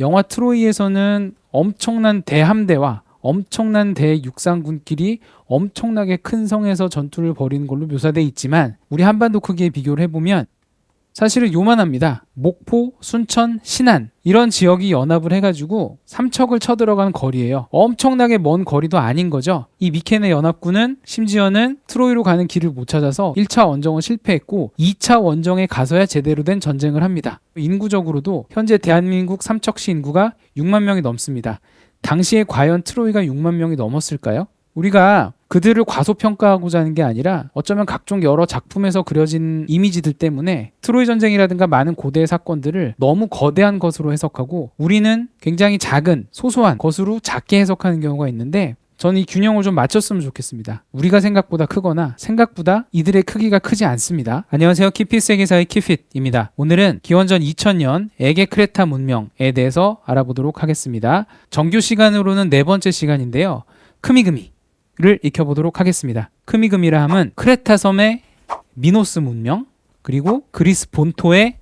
영화 트로이에서는 엄청난 대함대와 엄청난 대육상군끼리 엄청나게 큰 성에서 전투를 벌이는 걸로 묘사되어 있지만 우리 한반도 크기에 비교를 해보면 사실은 요만합니다. 목포, 순천, 신안 이런 지역이 연합을 해가지고 삼척을 쳐들어간 거리예요. 엄청나게 먼 거리도 아닌 거죠. 이 미케네 연합군은 심지어는 트로이로 가는 길을 못 찾아서 1차 원정은 실패했고 2차 원정에 가서야 제대로 된 전쟁을 합니다. 인구적으로도 현재 대한민국 삼척시 인구가 6만 명이 넘습니다. 당시에 과연 트로이가 6만 명이 넘었을까요? 우리가 그들을 과소평가하고자 하는 게 아니라 어쩌면 각종 여러 작품에서 그려진 이미지들 때문에 트로이 전쟁이라든가 많은 고대의 사건들을 너무 거대한 것으로 해석하고 우리는 굉장히 작은 소소한 것으로 작게 해석하는 경우가 있는데 저는 이 균형을 좀 맞췄으면 좋겠습니다. 우리가 생각보다 크거나 생각보다 이들의 크기가 크지 않습니다. 안녕하세요. 키핏 세계사의 키핏입니다. 오늘은 기원전 2000년 에게 크레타 문명에 대해서 알아보도록 하겠습니다. 정규 시간으로는 네 번째 시간인데요. 크미그미를 익혀보도록 하겠습니다. 크미그미라 함은 크레타 섬의 미노스 문명 그리고 그리스 본토의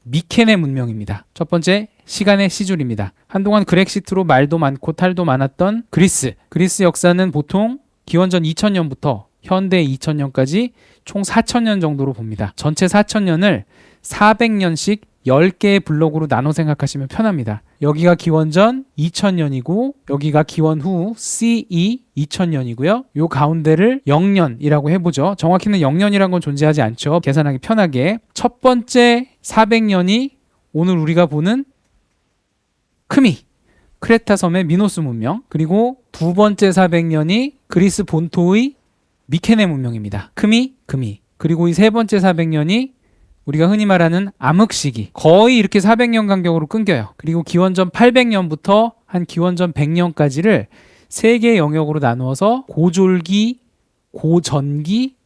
미케네 문명입니다. 첫 번째 시간의 시줄입니다. 한동안 그렉시트로 말도 많고 탈도 많았던 그리스 역사는 보통 기원전 2000년부터 현대 2000년까지 총 4000년 정도로 봅니다. 전체 4000년을 400년씩 10개의 블록으로 나눠 생각하시면 편합니다. 여기가 기원전 2000년이고 여기가 기원후 CE 2000년이고요. 요 가운데를 0년이라고 해보죠. 정확히는 0년이란 건 존재하지 않죠. 계산하기 편하게. 첫 번째 400년이 오늘 우리가 보는 크레타 섬의 미노스 문명, 그리고 두 번째 400년이 그리스 본토의 미케네 문명입니다. 크미. 그리고 이 세 번째 400년이 우리가 흔히 말하는 암흑 시기, 거의 이렇게 400년 간격으로 끊겨요. 그리고 기원전 800년부터 한 기원전 100년까지를 세 개의 영역으로 나누어서 고졸기, 고전기,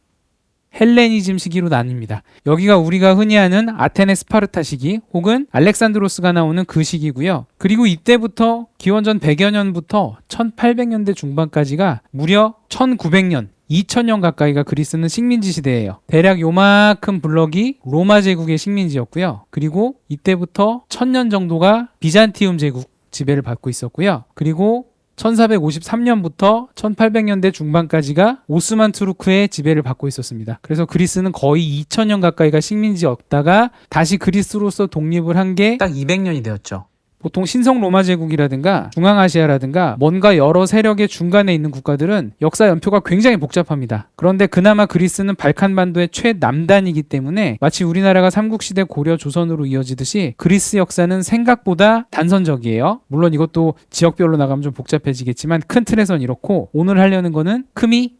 헬레니즘 시기로 나뉩니다. 여기가 우리가 흔히 아는 아테네 스파르타 시기 혹은 알렉산드로스가 나오는 그 시기고요. 그리고 이때부터 기원전 100여 년부터 1800년대 중반까지가 무려 1900년 2000년 가까이가 그리스는 식민지 시대예요. 대략 요만큼 블럭이 로마 제국의 식민지였고요. 그리고 이때부터 1000년 정도가 비잔티움 제국 지배를 받고 있었고요. 그리고 1453년부터 1800년대 중반까지가 오스만 투르크의 지배를 받고 있었습니다. 그래서 그리스는 거의 2000년 가까이가 식민지였다가 다시 그리스로서 독립을 한 게 딱 200년이 되었죠. 보통 신성 로마 제국이라든가 중앙아시아라든가 뭔가 여러 세력의 중간에 있는 국가들은 역사 연표가 굉장히 복잡합니다. 그런데 그나마 그리스는 발칸반도의 최남단이기 때문에 마치 우리나라가 삼국시대 고려 조선으로 이어지듯이 그리스 역사는 생각보다 단선적이에요. 물론 이것도 지역별로 나가면 좀 복잡해지겠지만 큰 틀에선 이렇고 오늘 하려는 거는 크미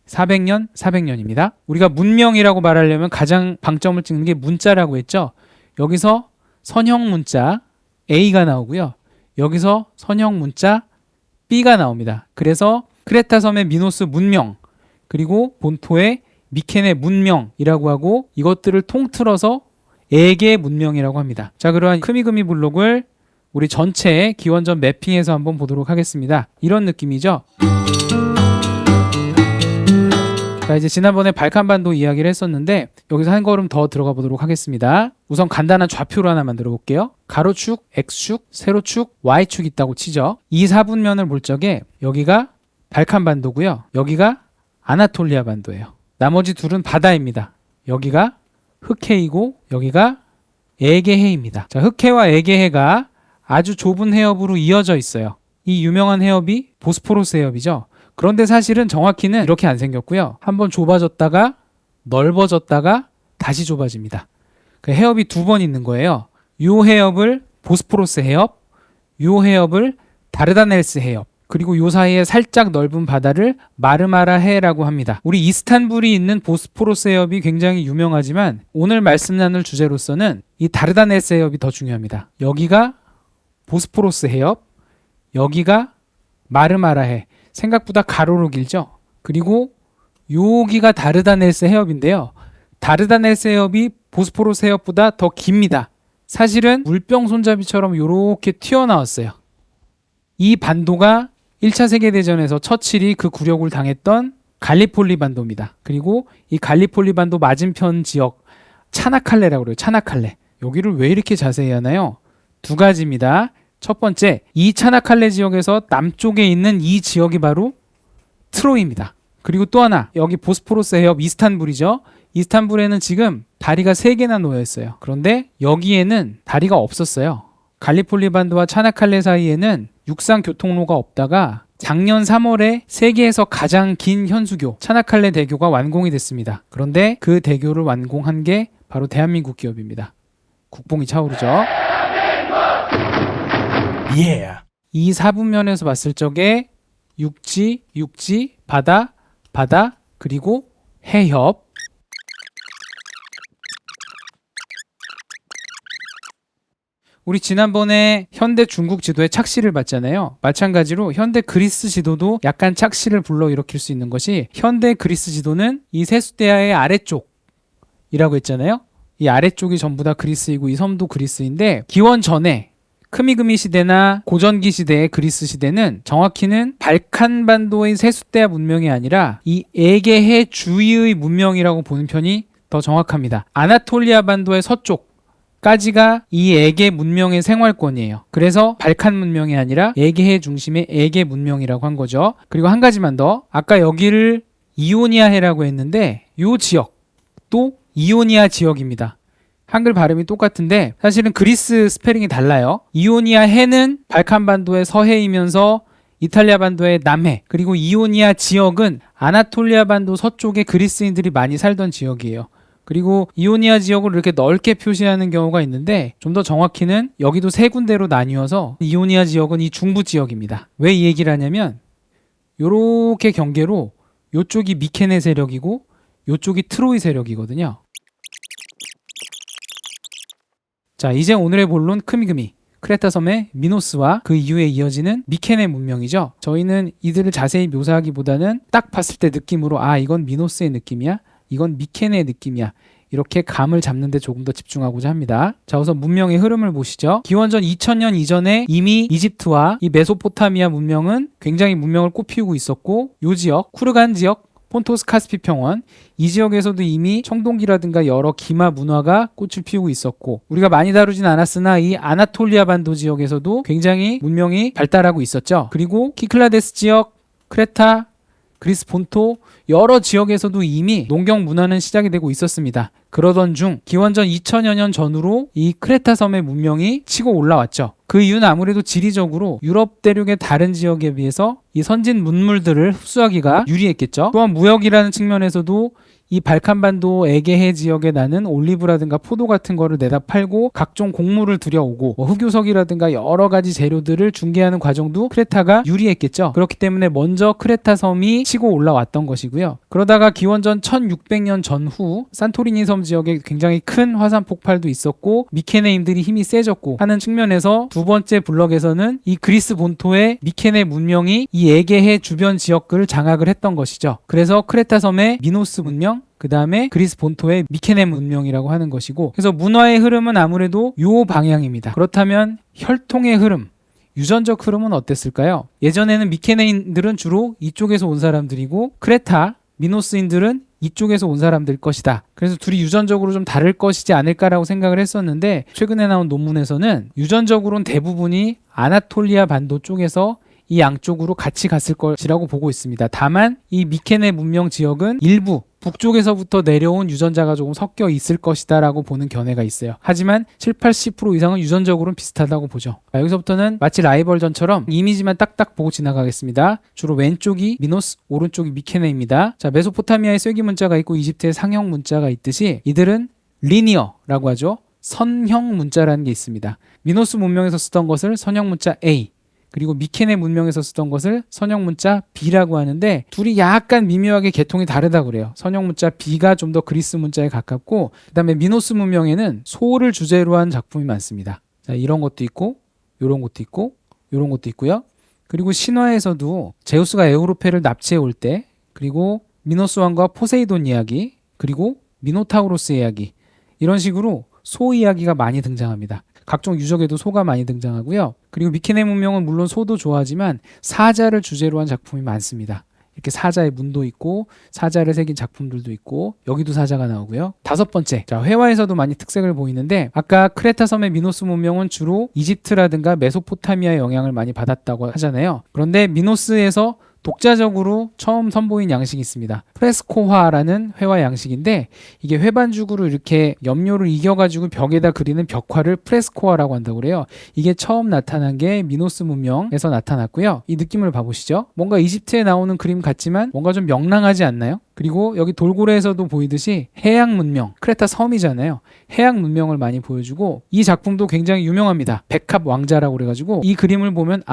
400년입니다. 우리가 문명이라고 말하려면 가장 방점을 찍는 게 문자라고 했죠. 여기서 선형 문자 A가 나오고요. 여기서 선형 문자 B가 나옵니다. 그래서 크레타 섬의 미노스 문명 그리고 본토의 미케네 문명이라고 하고 이것들을 통틀어서 에게 문명이라고 합니다. 자, 그러한 크미그미 블록을 우리 전체의 기원전 매핑에서 한번 보도록 하겠습니다. 이런 느낌이죠. 자, 이제 지난번에 발칸반도 이야기를 했었는데 여기서 한 걸음 더 들어가 보도록 하겠습니다. 우선 간단한 좌표를 하나 만들어 볼게요. 가로축, X축, 세로축, Y축 있다고 치죠. 이 사분면을 볼 적에 여기가 발칸반도고요. 여기가 아나톨리아 반도예요. 나머지 둘은 바다입니다. 여기가 흑해이고 여기가 에게해입니다. 자, 흑해와 에게해가 아주 좁은 해협으로 이어져 있어요. 이 유명한 해협이 보스포러스 해협이죠. 그런데 사실은 정확히는 이렇게 안 생겼고요. 한번 좁아졌다가 넓어졌다가 다시 좁아집니다. 그 해협이 두 번 있는 거예요. 요 해협을 보스포러스 해협, 요 해협을 다르다넬스 해협, 그리고 요 사이에 살짝 넓은 바다를 마르마라 해라고 합니다. 우리 이스탄불이 있는 보스포러스 해협이 굉장히 유명하지만 오늘 말씀 나눌 주제로서는 이 다르다넬스 해협이 더 중요합니다. 여기가 보스포러스 해협, 여기가 마르마라 해. 생각보다 가로로 길죠. 그리고 여기가 다르다넬스 해협인데요. 다르다넬스 해협이 보스포러스 해협보다 더 깁니다. 사실은 물병 손잡이처럼 이렇게 튀어나왔어요. 이 반도가 1차 세계대전에서 처칠이 그 굴욕을 당했던 갈리폴리 반도입니다. 그리고 이 갈리폴리 반도 맞은편 지역 차나칼레라고 그래요. 차나칼레. 여기를 왜 이렇게 자세히 하나요? 두 가지입니다. 첫 번째, 이 차나칼레 지역에서 남쪽에 있는 이 지역이 바로 트로이입니다. 그리고 또 하나, 여기 보스포러스 해협 이스탄불이죠. 이스탄불에는 지금 다리가 3개나 놓여 있어요. 그런데 여기에는 다리가 없었어요. 갈리폴리 반도와 차나칼레 사이에는 육상 교통로가 없다가 작년 3월에 세계에서 가장 긴 현수교 차나칼레 대교가 완공이 됐습니다. 그런데 그 대교를 완공한 게 바로 대한민국 기업입니다. 국뽕이 차오르죠. Yeah. 이 사분면에서 봤을 적에 육지, 바다, 그리고 해협. 우리 지난번에 현대 중국 지도의 착시를 봤잖아요. 마찬가지로 현대 그리스 지도도 약간 착시를 불러일으킬 수 있는 것이, 현대 그리스 지도는 이 세숫대야의 아래쪽이라고 했잖아요. 이 아래쪽이 전부 다 그리스이고 이 섬도 그리스인데, 기원 전에 크미그미 시대나 고전기 시대의 그리스 시대는 정확히는 발칸반도의 세숫대야 문명이 아니라 이 에게해 주위의 문명이라고 보는 편이 더 정확합니다. 아나톨리아 반도의 서쪽까지가 이 에게 문명의 생활권이에요. 그래서 발칸 문명이 아니라 에게해 중심의 에게 문명이라고 한 거죠. 그리고 한 가지만 더, 아까 여기를 이오니아해라고 했는데 이 지역도 이오니아 지역입니다. 한글 발음이 똑같은데 사실은 그리스 스페링이 달라요. 이오니아 해는 발칸 반도의 서해이면서 이탈리아 반도의 남해, 그리고 이오니아 지역은 아나톨리아 반도 서쪽에 그리스인들이 많이 살던 지역이에요. 그리고 이오니아 지역을 이렇게 넓게 표시하는 경우가 있는데, 좀 더 정확히는 여기도 3군데로 나뉘어서 이오니아 지역은 이 중부 지역입니다. 왜 이 얘기를 하냐면, 요렇게 경계로 요쪽이 미케네 세력이고 요쪽이 트로이 세력이거든요. 자, 이제 오늘의 본론 크미그미, 크레타 섬의 미노스와 그 이후에 이어지는 미케네 문명이죠. 저희는 이들을 자세히 묘사하기보다는 딱 봤을 때 느낌으로, 아, 이건 미노스의 느낌이야, 이건 미케네의 느낌이야, 이렇게 감을 잡는 데 조금 더 집중하고자 합니다. 자, 우선 문명의 흐름을 보시죠. 기원전 2000년 이전에 이미 이집트와 이 메소포타미아 문명은 굉장히 문명을 꽃피우고 있었고, 이 지역, 쿠르간 지역, 폰토스 카스피 평원, 이 지역에서도 이미 청동기라든가 여러 기마 문화가 꽃을 피우고 있었고, 우리가 많이 다루진 않았으나 이 아나톨리아 반도 지역에서도 굉장히 문명이 발달하고 있었죠. 그리고 키클라데스 지역, 크레타, 그리스 본토 여러 지역에서도 이미 농경 문화는 시작이 되고 있었습니다. 그러던 중 기원전 2000여 년 전후로 이 크레타 섬의 문명이 치고 올라왔죠. 그 이유는 아무래도 지리적으로 유럽 대륙의 다른 지역에 비해서 이 선진 문물들을 흡수하기가 유리했겠죠. 또한 무역이라는 측면에서도 이 발칸반도 에게해 지역에 나는 올리브라든가 포도 같은 거를 내다 팔고 각종 곡물을 들여오고 흑요석이라든가 여러 가지 재료들을 중개하는 과정도 크레타가 유리했겠죠. 그렇기 때문에 먼저 크레타 섬이 치고 올라왔던 것이고요. 그러다가 기원전 1600년 전후 산토리니 섬 지역에 굉장히 큰 화산 폭발도 있었고 미케네인들이 힘이 세졌고 하는 측면에서 두 번째 블럭에서는 이 그리스 본토의 미케네 문명이 이 에게해 주변 지역들을 장악을 했던 것이죠. 그래서 크레타 섬의 미노스 문명, 그 다음에 그리스 본토의 미케네 문명이라고 하는 것이고, 그래서 문화의 흐름은 아무래도 요 방향입니다. 그렇다면 혈통의 흐름, 유전적 흐름은 어땠을까요? 예전에는 미케네인들은 주로 이쪽에서 온 사람들이고 크레타, 미노스인들은 이쪽에서 온 사람들 것이다. 그래서 둘이 유전적으로 좀 다를 것이지 않을까라고 생각을 했었는데, 최근에 나온 논문에서는 유전적으로는 대부분이 아나톨리아 반도 쪽에서 이 양쪽으로 같이 갔을 것이라고 보고 있습니다. 다만 이 미케네 문명 지역은 일부 북쪽에서부터 내려온 유전자가 조금 섞여 있을 것이다 라고 보는 견해가 있어요. 하지만 70-80% 이상은 유전적으로는 비슷하다고 보죠. 여기서부터는 마치 라이벌전처럼 이미지만 딱딱 보고 지나가겠습니다. 주로 왼쪽이 미노스, 오른쪽이 미케네입니다. 자, 메소포타미아의 쐐기 문자가 있고 이집트의 상형 문자가 있듯이 이들은 리니어라고 하죠. 선형 문자라는 게 있습니다. 미노스 문명에서 쓰던 것을 선형 문자 A, 그리고 미케네 문명에서 쓰던 것을 선형 문자 B라고 하는데, 둘이 약간 미묘하게 계통이 다르다고 그래요. 선형 문자 B가 좀 더 그리스 문자에 가깝고, 그 다음에 미노스 문명에는 소를 주제로 한 작품이 많습니다. 자, 이런 것도 있고, 이런 것도 있고, 이런 것도 있고요. 그리고 신화에서도 제우스가 에우로페를 납치해 올 때, 그리고 미노스 왕과 포세이돈 이야기, 그리고 미노타우로스 이야기, 이런 식으로 소 이야기가 많이 등장합니다. 각종 유적에도 소가 많이 등장하고요. 그리고 미케네 문명은 물론 소도 좋아하지만 사자를 주제로 한 작품이 많습니다. 이렇게 사자의 문도 있고 사자를 새긴 작품들도 있고 여기도 사자가 나오고요. 다섯 번째, 자, 회화에서도 많이 특색을 보이는데 아까 크레타 섬의 미노스 문명은 주로 이집트라든가 메소포타미아의 영향을 많이 받았다고 하잖아요. 그런데 미노스에서 독자적으로 처음 선보인 양식이 있습니다. 프레스코화라는 회화 양식인데 이게 회반죽으로 이렇게 염료를 이겨가지고 벽에다 그리는 벽화를 프레스코화라고 한다고 그래요. 이게 처음 나타난 게 미노스 문명에서 나타났고요. 이 느낌을 봐보시죠. 뭔가 이집트에 나오는 그림 같지만 뭔가 좀 명랑하지 않나요? 그리고 여기 돌고래에서도 보이듯이 해양 문명, 크레타 섬이잖아요. 해양 문명을 많이 보여주고 이 작품도 굉장히 유명합니다. 백합 왕자라고 그래가지고 이 그림을 보면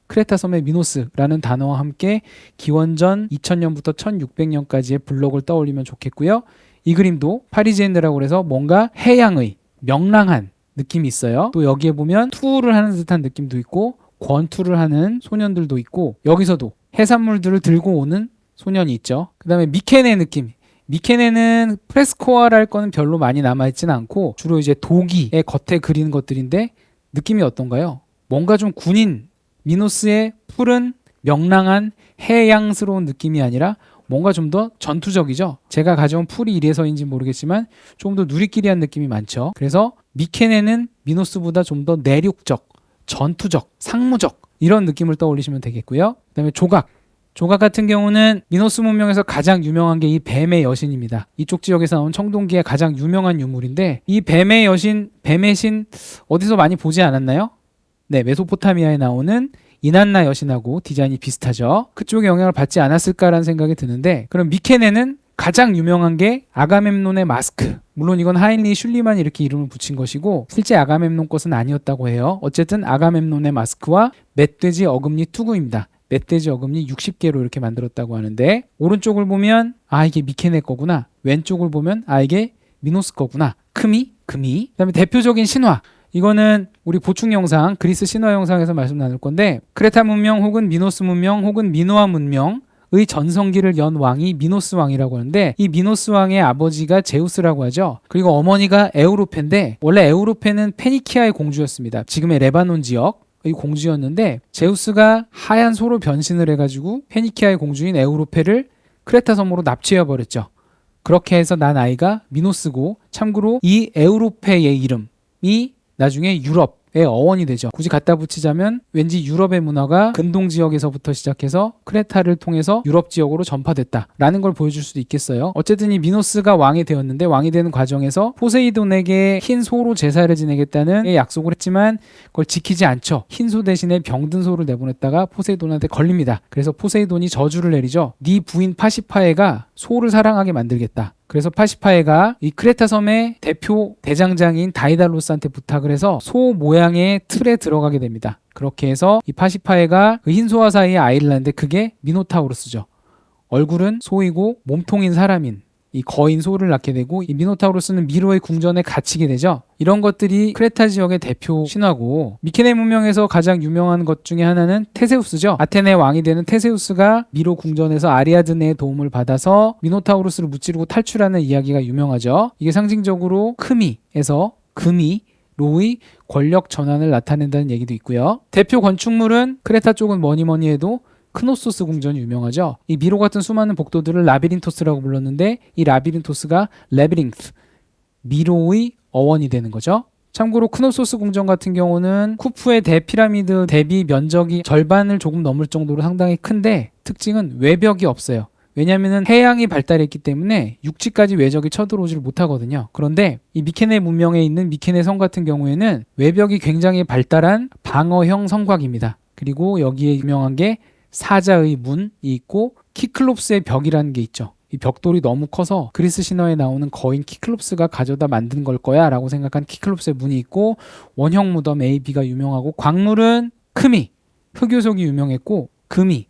크레타 섬의 미노스라는 단어와 함께 기원전 2000년부터 1600년까지의 블록을 떠올리면 좋겠고요. 이 그림도 파리지엔느라고 그래서 뭔가 해양의 명랑한 느낌이 있어요. 또 여기에 보면 투우를 하는 듯한 느낌도 있고 권투를 하는 소년들도 있고 여기서도 해산물들을 들고 오는 소년이 있죠. 그 다음에 미케네 느낌. 미케네는 프레스코아랄 거는 별로 많이 남아있지는 않고 주로 이제 도기의 겉에 그리는 것들인데 느낌이 어떤가요? 뭔가 좀 군인 미노스의 푸른 명랑한 해양스러운 느낌이 아니라 뭔가 좀 더 전투적이죠. 제가 가져온 풀이 이래서인지 모르겠지만 좀 더 누리끼리한 느낌이 많죠. 그래서 미케네는 미노스보다 좀 더 내륙적, 전투적, 상무적 이런 느낌을 떠올리시면 되겠고요. 그 다음에 조각. 조각 같은 경우는 미노스 문명에서 가장 유명한 게 이 뱀의 여신입니다. 이쪽 지역에서 나온 청동기의 가장 유명한 유물인데 이 뱀의 여신, 뱀의 신 어디서 많이 보지 않았나요? 네, 메소포타미아에 나오는 이난나 여신하고 디자인이 비슷하죠. 그쪽에 영향을 받지 않았을까라는 생각이 드는데 그럼 미케네는 가장 유명한 게 아가멤논의 마스크. 물론 이건 하인리 슐리만이 이렇게 이름을 붙인 것이고 실제 아가멤논 것은 아니었다고 해요. 어쨌든 아가멤논의 마스크와 멧돼지 어금니 투구입니다. 멧돼지 어금니 60개로 이렇게 만들었다고 하는데 오른쪽을 보면 이게 미케네 거구나. 왼쪽을 보면 이게 미노스 거구나. 금이. 그다음에 대표적인 신화. 이거는 우리 보충 영상, 그리스 신화 영상에서 말씀 나눌 건데 크레타 문명 혹은 미노스 문명 혹은 미노아 문명의 전성기를 연 왕이 미노스 왕이라고 하는데 이 미노스 왕의 아버지가 제우스라고 하죠. 그리고 어머니가 에우로페인데 원래 에우로페는 페니키아의 공주였습니다. 지금의 레바논 지역의 공주였는데 제우스가 하얀 소로 변신을 해가지고 페니키아의 공주인 에우로페를 크레타 섬으로 납치해 버렸죠. 그렇게 해서 난 아이가 미노스고 참고로 이 에우로페의 이름이 나중에 유럽의 어원이 되죠. 굳이 갖다 붙이자면 왠지 유럽의 문화가 근동 지역에서부터 시작해서 크레타를 통해서 유럽 지역으로 전파됐다라는 걸 보여줄 수도 있겠어요. 어쨌든 이 미노스가 왕이 되었는데 왕이 되는 과정에서 포세이돈에게 흰 소로 제사를 지내겠다는 약속을 했지만 그걸 지키지 않죠. 흰 소 대신에 병든 소를 내보냈다가 포세이돈한테 걸립니다. 그래서 포세이돈이 저주를 내리죠. 네 부인 파시파에가 소를 사랑하게 만들겠다. 그래서 파시파에가 이 크레타 섬의 대표 대장장인 다이달로스한테 부탁을 해서 소 모양의 틀에 들어가게 됩니다. 그렇게 해서 이 파시파에가 그 흰소와 사이에 아이를 낳는데 그게 미노타우로스죠. 얼굴은 소이고 몸통인 사람인 이 거인 소를 낳게 되고 이 미노타우로스는 미로의 궁전에 갇히게 되죠. 이런 것들이 크레타 지역의 대표 신화고 미케네 문명에서 가장 유명한 것 중에 하나는 테세우스죠. 아테네 왕이 되는 테세우스가 미로 궁전에서 아리아드네의 도움을 받아서 미노타우로스를 무찌르고 탈출하는 이야기가 유명하죠. 이게 상징적으로 크미에서 금이로의 권력 전환을 나타낸다는 얘기도 있고요. 대표 건축물은 크레타 쪽은 뭐니 해도 크노소스 궁전이 유명하죠. 이 미로 같은 수많은 복도들을 라비린토스라고 불렀는데 이 라비린토스가 레비린트, 미로의 어원이 되는 거죠. 참고로 크노소스 궁전 같은 경우는 쿠프의 대피라미드 대비 면적이 절반을 조금 넘을 정도로 상당히 큰데 특징은 외벽이 없어요. 왜냐하면 해양이 발달했기 때문에 육지까지 외적이 쳐들어오질 못하거든요. 그런데 이 미케네 문명에 있는 미케네 성 같은 경우에는 외벽이 굉장히 발달한 방어형 성곽입니다. 그리고 여기에 유명한 게 사자의 문이 있고 키클롭스의 벽이라는 게 있죠. 이 벽돌이 너무 커서 그리스 신화에 나오는 거인 키클롭스가 가져다 만든 걸 거야 라고 생각한 키클롭스의 문이 있고 원형 무덤 A, B가 유명하고 광물은 크미, 흑요석이 유명했고 금이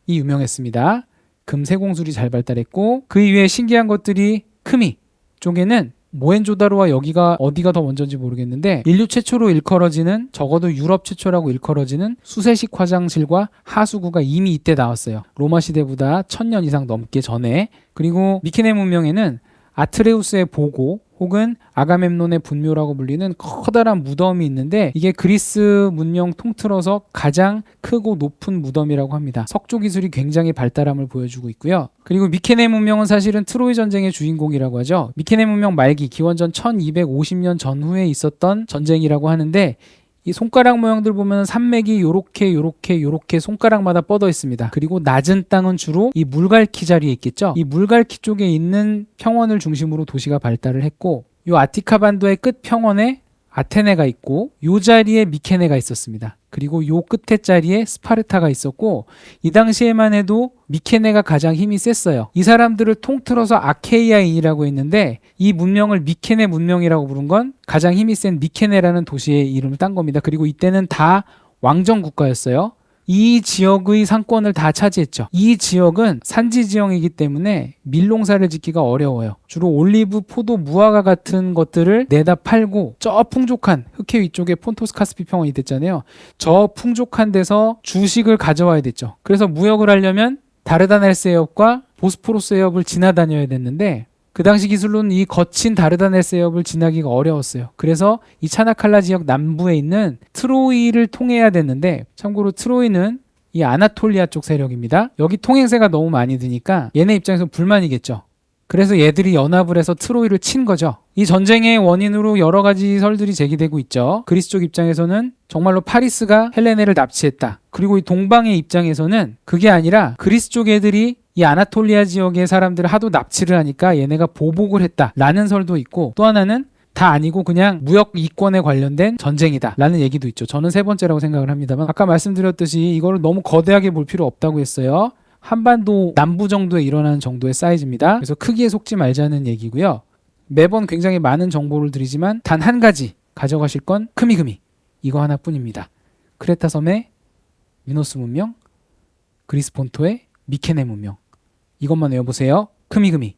유명했습니다. 금 세공술이 잘 발달했고 그 이외에 신기한 것들이 크미 쪽에는 모헨조다로와 여기가 어디가 더 먼저인지 모르겠는데 인류 최초로 일컬어지는 적어도 유럽 최초라고 일컬어지는 수세식 화장실과 하수구가 이미 이때 나왔어요. 로마 시대보다 1000년 이상 넘게 전에. 그리고 미케네 문명에는 아트레우스의 보고 혹은 아가멤논의 분묘라고 불리는 커다란 무덤이 있는데 이게 그리스 문명 통틀어서 가장 크고 높은 무덤이라고 합니다. 석조 기술이 굉장히 발달함을 보여주고 있고요. 그리고 미케네 문명은 사실은 트로이 전쟁의 주인공이라고 하죠. 미케네 문명 말기 기원전 1250년 전후에 있었던 전쟁이라고 하는데 이 손가락 모형들 보면 산맥이 요렇게 손가락마다 뻗어 있습니다. 그리고 낮은 땅은 주로 이 물갈퀴 자리에 있겠죠. 이 물갈퀴 쪽에 있는 평원을 중심으로 도시가 발달을 했고 이 아티카 반도의 끝 평원에 아테네가 있고 요 자리에 미케네가 있었습니다. 그리고 요 끝에 자리에 스파르타가 있었고 이 당시에만 해도 미케네가 가장 힘이 셌어요. 이 사람들을 통틀어서 아케이아인이라고 했는데 이 문명을 미케네 문명이라고 부른 건 가장 힘이 센 미케네라는 도시의 이름을 딴 겁니다. 그리고 이때는 다 왕정 국가였어요. 이 지역의 상권을 다 차지했죠. 이 지역은 산지 지형이기 때문에 밀농사를 짓기가 어려워요. 주로 올리브, 포도, 무화과 같은 것들을 내다 팔고 저 풍족한 흑해 위쪽에 폰토스 카스피 평원이 됐잖아요. 저 풍족한 데서 주식을 가져와야 됐죠. 그래서 무역을 하려면 다르다넬스 해협과 보스포러스 해협을 지나다녀야 됐는데 그 당시 기술로는 이 거친 다르다넬스 해협을 지나기가 어려웠어요. 그래서 이 차나칼라 지역 남부에 있는 트로이를 통해야 됐는데 참고로 트로이는 이 아나톨리아 쪽 세력입니다. 여기 통행세가 너무 많이 드니까 얘네 입장에서 불만이겠죠. 그래서 얘들이 연합을 해서 트로이를 친 거죠. 이 전쟁의 원인으로 여러 가지 설들이 제기되고 있죠. 그리스 쪽 입장에서는 정말로 파리스가 헬레네를 납치했다. 그리고 이 동방의 입장에서는 그게 아니라 그리스 쪽 애들이 이 아나톨리아 지역의 사람들을 하도 납치를 하니까 얘네가 보복을 했다라는 설도 있고 또 하나는 다 아니고 그냥 무역 이권에 관련된 전쟁이다 라는 얘기도 있죠. 저는 세 번째라고 생각을 합니다만 아까 말씀드렸듯이 이거를 너무 거대하게 볼 필요 없다고 했어요. 한반도 남부 정도에 일어나는 정도의 사이즈입니다. 그래서 크기에 속지 말자는 얘기고요. 매번 굉장히 많은 정보를 드리지만 단 한 가지 가져가실 건 크미그미 이거 하나뿐입니다. 크레타 섬의 미노스 문명, 그리스 본토의 미케네 문명 이것만 외워보세요. 크미그미.